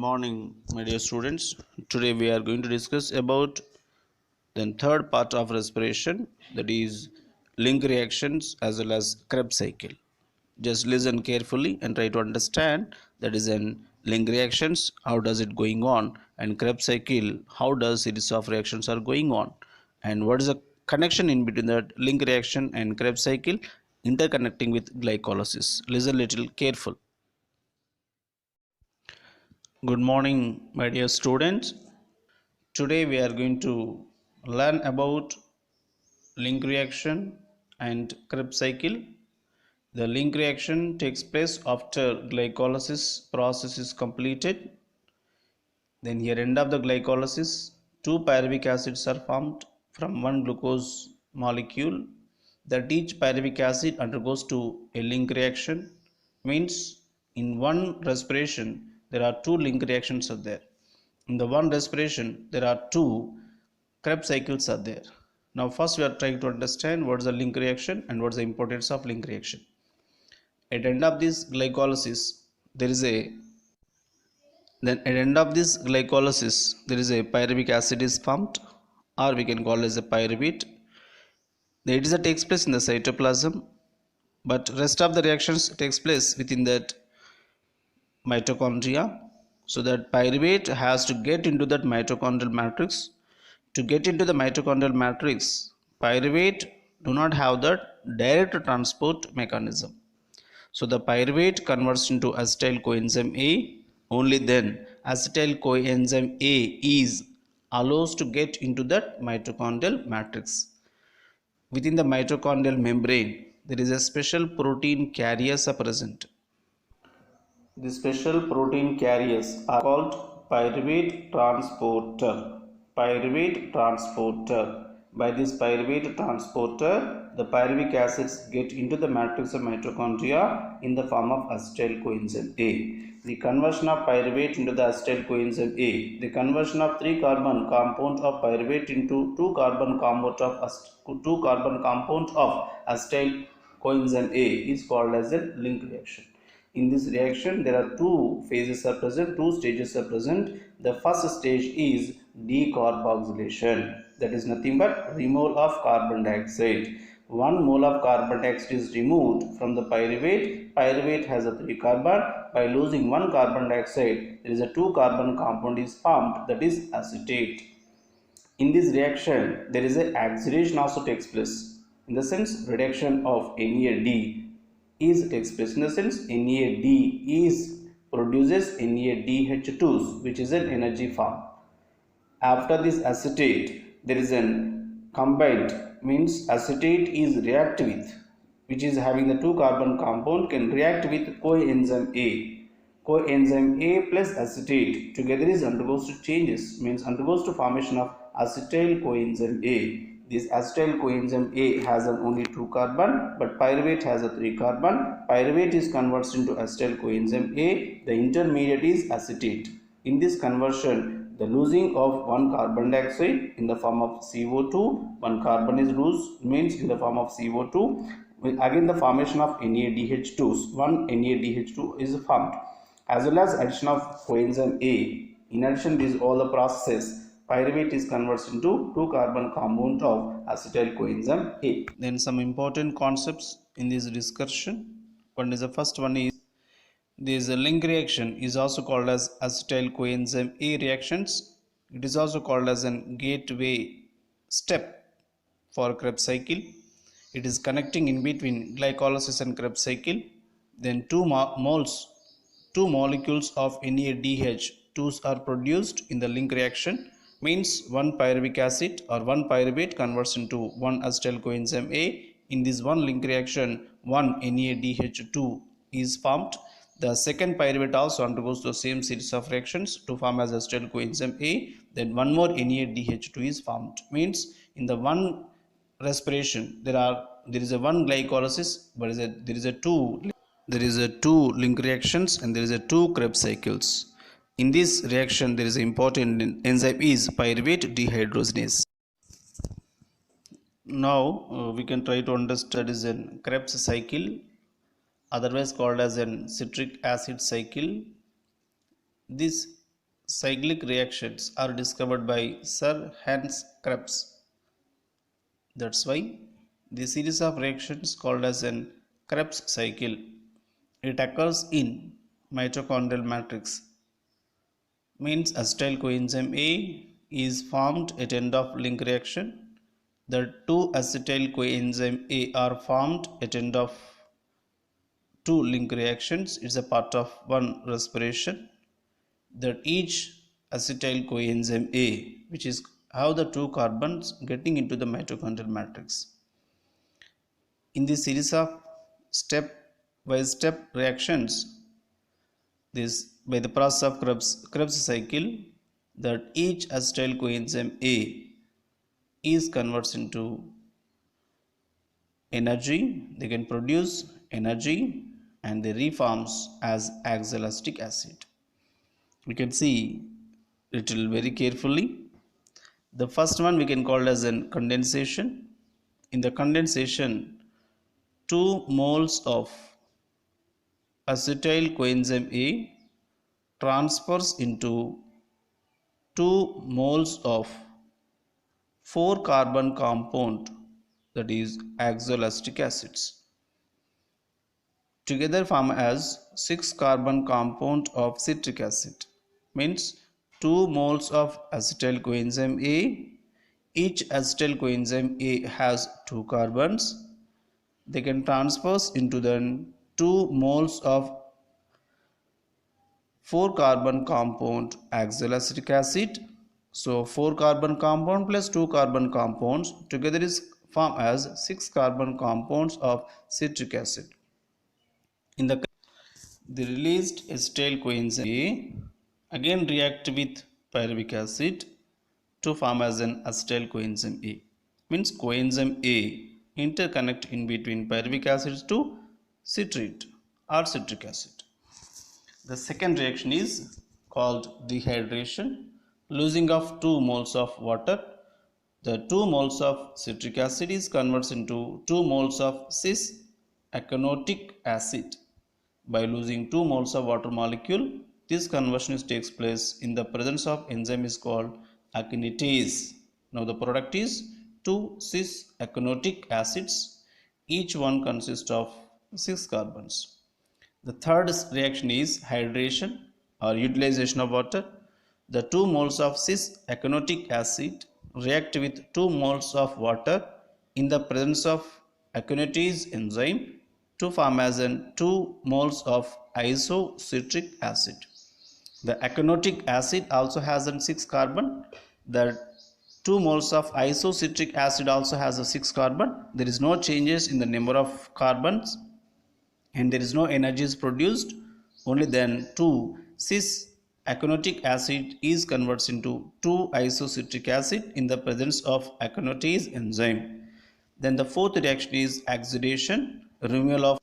morning, my dear students. Today we are going to discuss about the third part of respiration, that is link reactions as well as Krebs cycle. Just listen carefully and try to understand that is an link reactions, how does it going on, and Krebs cycle, how does series of reactions are going on, and what is the connection in between that link reaction and Krebs cycle interconnecting with glycolysis. Listen little careful. Good morning, my dear students. Today we are going to learn about link reaction and Krebs cycle. The link reaction takes place after glycolysis process is completed. Then here end of the glycolysis, two pyruvic acids are formed from one glucose molecule. That each pyruvic acid undergoes to a link reaction. Means in one respiration there are two link reactions are there. In the one respiration there are two Krebs cycles are there. Now first we are trying to understand what is the link reaction and what is the importance of link reaction. At end of this glycolysis there is a a pyruvic acid is formed, or we can call it as a pyruvate. It is a takes place in the cytoplasm, but rest of the reactions takes place within that mitochondria. So that pyruvate has to get into that mitochondrial matrix. To get into the mitochondrial matrix, pyruvate do not have that direct transport mechanism. So the pyruvate converts into acetyl coenzyme A. Only then acetyl coenzyme A is allows to get into that mitochondrial matrix. Within the mitochondrial membrane, there is a special protein carriers are present. The special protein carriers are called pyruvate transporter. Pyruvate transporter. By this pyruvate transporter, the pyruvic acids get into the matrix of mitochondria in the form of acetyl coenzyme A. The conversion of pyruvate into the acetyl coenzyme A. The conversion of 3-carbon compound of pyruvate into 2-carbon compound of acetyl coenzyme A is called as a link reaction. In this reaction, there are two phases are present, two stages are present. The first stage is decarboxylation. That is nothing but removal of carbon dioxide. 1 mole of carbon dioxide is removed from the pyruvate. Pyruvate has a 3 carbon. By losing 1 carbon dioxide, there is a 2 carbon compound is formed, that is acetate. In this reaction, there is a oxidation also takes place. In the sense, reduction of NAD takes place. In the sense, NAD is produces NADH2s, which is an energy form. After this acetate, there is an combined, means acetate is react with, which is having the 2-carbon compound, can react with coenzyme A. Coenzyme A plus acetate together is undergoes to changes, means undergoes to formation of acetyl coenzyme A. This acetyl coenzyme A has an only 2 carbon, but pyruvate has a 3 carbon. Pyruvate is converted into acetyl coenzyme A. The intermediate is acetate. In this conversion, the losing of 1 carbon dioxide in the form of CO2, 1 carbon is lost, means in the form of CO2. Again the formation of NADH2s, 1 NADH2 is formed, as well as addition of coenzyme A. In addition to these all the processes, pyruvate is converted into 2-carbon compound of acetyl coenzyme A. Then some important concepts in this discussion. One is the first one is this link reaction is also called as acetyl coenzyme A reactions. It is also called as a gateway step for Krebs cycle. It is connecting in between glycolysis and Krebs cycle. Then two molecules of NADH2s are produced in the link reaction. Means one pyruvic acid or one pyruvate converts into one acetyl coenzyme A. In this one link reaction, one NADH2 is formed. The second pyruvate also undergoes the same series of reactions to form as acetyl coenzyme A. Then one more NADH2 is formed. Means in the one respiration there is a one glycolysis, but there is a two link reactions and there is a two Krebs cycles. In this reaction, there is an important enzyme is pyruvate dehydrogenase. Now we can try to understand is a Krebs cycle, otherwise called as a citric acid cycle. This cyclic reactions are discovered by Sir Hans Krebs. That's why the series of reactions called as an Krebs cycle. It occurs in mitochondrial matrix. Means acetyl coenzyme A is formed at end of link reaction. The two acetyl coenzyme A are formed at end of two link reactions. It's a part of one respiration. That each acetyl coenzyme A, which is how the two carbons getting into the mitochondrial matrix. In this series of step by step reactions, this by the process of Krebs cycle, that each acetyl coenzyme A is converts into energy. They can produce energy and they reforms as oxaloacetic acid. We can see little very carefully. The first one we can call as an condensation. In the condensation, 2 moles of acetyl coenzyme A transfers into 2 moles of 4 carbon compound, that is oxaloacetic acids. Together form as 6 carbon compound of citric acid. Means 2 moles of acetyl coenzyme A. Each acetyl coenzyme A has 2 carbons. They can transfer into the 2 moles of 4 carbon compound oxaloacetic acid. So 4 carbon compound plus 2 carbon compounds together is form as 6 carbon compounds of citric acid. In the released acetyl coenzyme A again react with pyruvic acid to form as an acetyl coenzyme A. Means coenzyme A interconnect in between pyruvic acid to citrate or citric acid. The second reaction is called dehydration, losing of 2 moles of water. The 2 moles of citric acid is converts into 2 moles of cis-aconic acid. By losing 2 moles of water molecule, this conversion takes place in the presence of enzyme is called aconitase. Now the product is 2 cis-aconic acids. Each one consists of 6 carbons. The third reaction is hydration or utilization of water. The 2 moles of cis-aconic acid react with 2 moles of water in the presence of aconitase enzyme to form as an 2 moles of isocitric acid. The aconic acid also has a 6 carbon. The 2 moles of isocitric acid also has a 6 carbon. There is no changes in the number of carbons and there is no energy is produced. Only then 2 cis-aconic acid is converts into 2 isocitric acid in the presence of aconitase enzyme. Then the fourth reaction is oxidation, removal of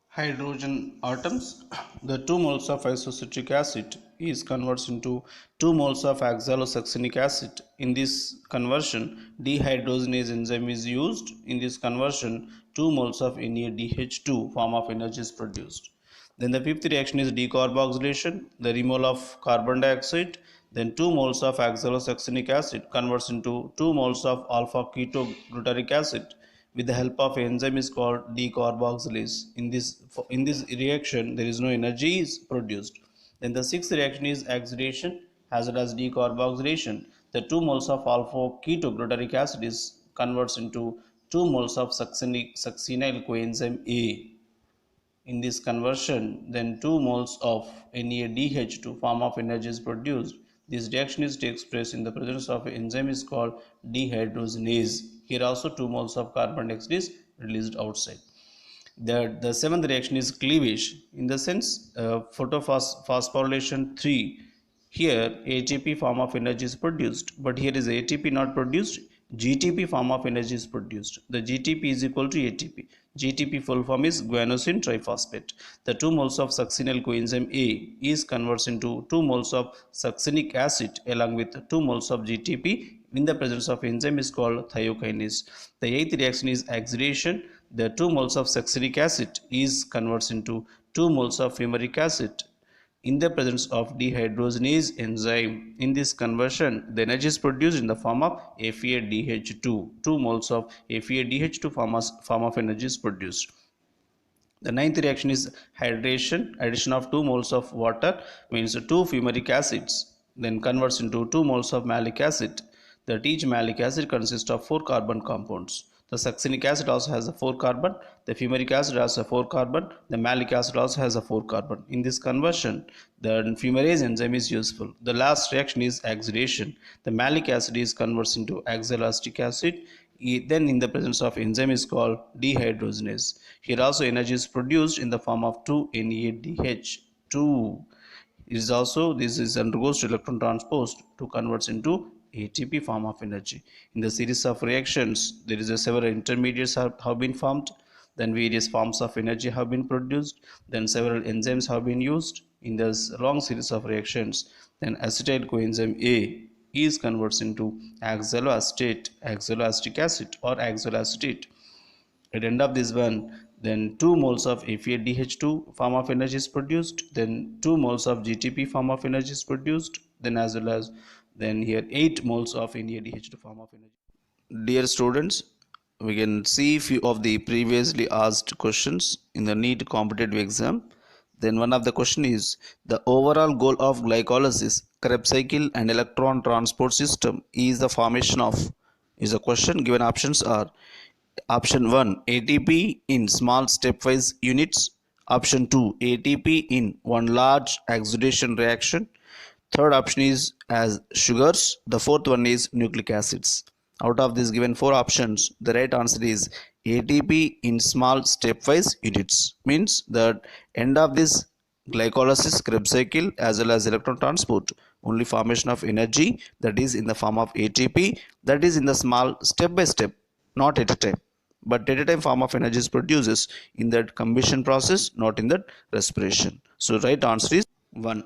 hydrogen atoms. The 2 moles of isocitric acid is converts into 2 moles of oxalosuccinic acid. In this conversion, dehydrogenase enzyme is used. In this conversion, 2 moles of NADH2 form of energy is produced. Then the fifth reaction is decarboxylation, the removal of carbon dioxide. Then 2 moles of oxalosuccinic acid converts into 2 moles of alpha ketoglutaric acid with the help of enzyme is called decarboxylase. In this reaction, there is no energy is produced. Then the sixth reaction is oxidation as well as decarboxylation. The 2 moles of alpha ketoglutaric acid is converts into 2 moles of succinyl coenzyme A. In this conversion, then 2 moles of NADH2 form of energy is produced. This reaction takes place in the presence of an enzyme is called dehydrogenase. Here also 2 moles of carbon dioxide is released outside. The seventh reaction is cleavage. In the sense phosphorylation 3. Here ATP form of energy is produced, but here is ATP not produced. GTP form of energy is produced. The GTP is equal to ATP. GTP full form is guanosine triphosphate. The 2 moles of succinyl coenzyme A is converts into 2 moles of succinic acid along with 2 moles of GTP in the presence of enzyme is called thiokinase. The eighth reaction is oxidation. The 2 moles of succinic acid is converts into 2 moles of fumaric acid in the presence of dehydrogenase enzyme. In this conversion, the energy is produced in the form of FeADH2. 2 moles of FeADH2 form of energy is produced. The ninth reaction is hydration. Addition of 2 moles of water means 2 fumaric acids, then converts into 2 moles of malic acid. That each malic acid consists of 4 carbon compounds. The succinic acid also has a 4 carbon, the fumaric acid has a 4 carbon, the malic acid also has a 4 carbon. In this conversion, the fumarase enzyme is useful. The last reaction is oxidation. The malic acid is converts into oxaloacetic acid. Then in the presence of enzyme is called dehydrogenase. Here also energy is produced in the form of 2NADH2. This is undergoes to electron transpose to converts into ATP form of energy. In the series of reactions, there is several intermediates have been formed, then various forms of energy have been produced, then several enzymes have been used in this long series of reactions. Then acetyl coenzyme A is converts into oxaloacetic acid or oxaloacetate. At the end of this one, then 2 moles of FeADH2 form of energy is produced, then 2 moles of GTP form of energy is produced, then as well as then here 8 moles of NADH2 form of energy. Dear students, we can see few of the previously asked questions in the NEET competitive exam. Then one of the question is the overall goal of glycolysis, Krebs cycle and electron transport system is the formation of, is a question. Given options are option 1 ATP in small stepwise units, option 2 ATP in one large oxidation reaction, third option is as sugars, the fourth one is nucleic acids. Out of these given 4 options, the right answer is ATP in small stepwise units, means the end of this glycolysis Krebs cycle as well as electron transport, only formation of energy that is in the form of ATP, that is in the small step by step, not at a time, but at a time form of energy is produces in that combustion process, not in that respiration. So right answer is 1.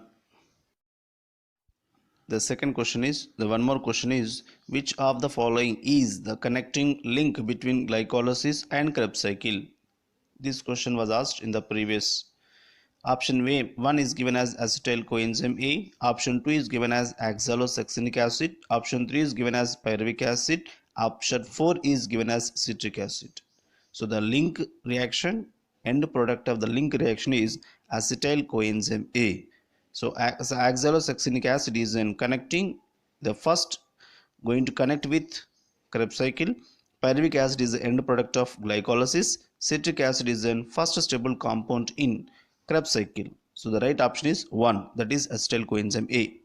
The second question is, the one more question is, which of the following is the connecting link between glycolysis and Krebs cycle? This question was asked in the previous. Option 1 is given as acetyl coenzyme A, option 2 is given as oxalosuccinic acid, option 3 is given as pyruvic acid, option 4 is given as citric acid. So the link reaction, end product of the link reaction is acetyl coenzyme A. So oxalosuccinic acid is in connecting, the first going to connect with Krebs cycle. Pyruvic acid is the end product of glycolysis. Citric acid is the first stable compound in Krebs cycle. So the right option is 1, that is acetyl coenzyme A.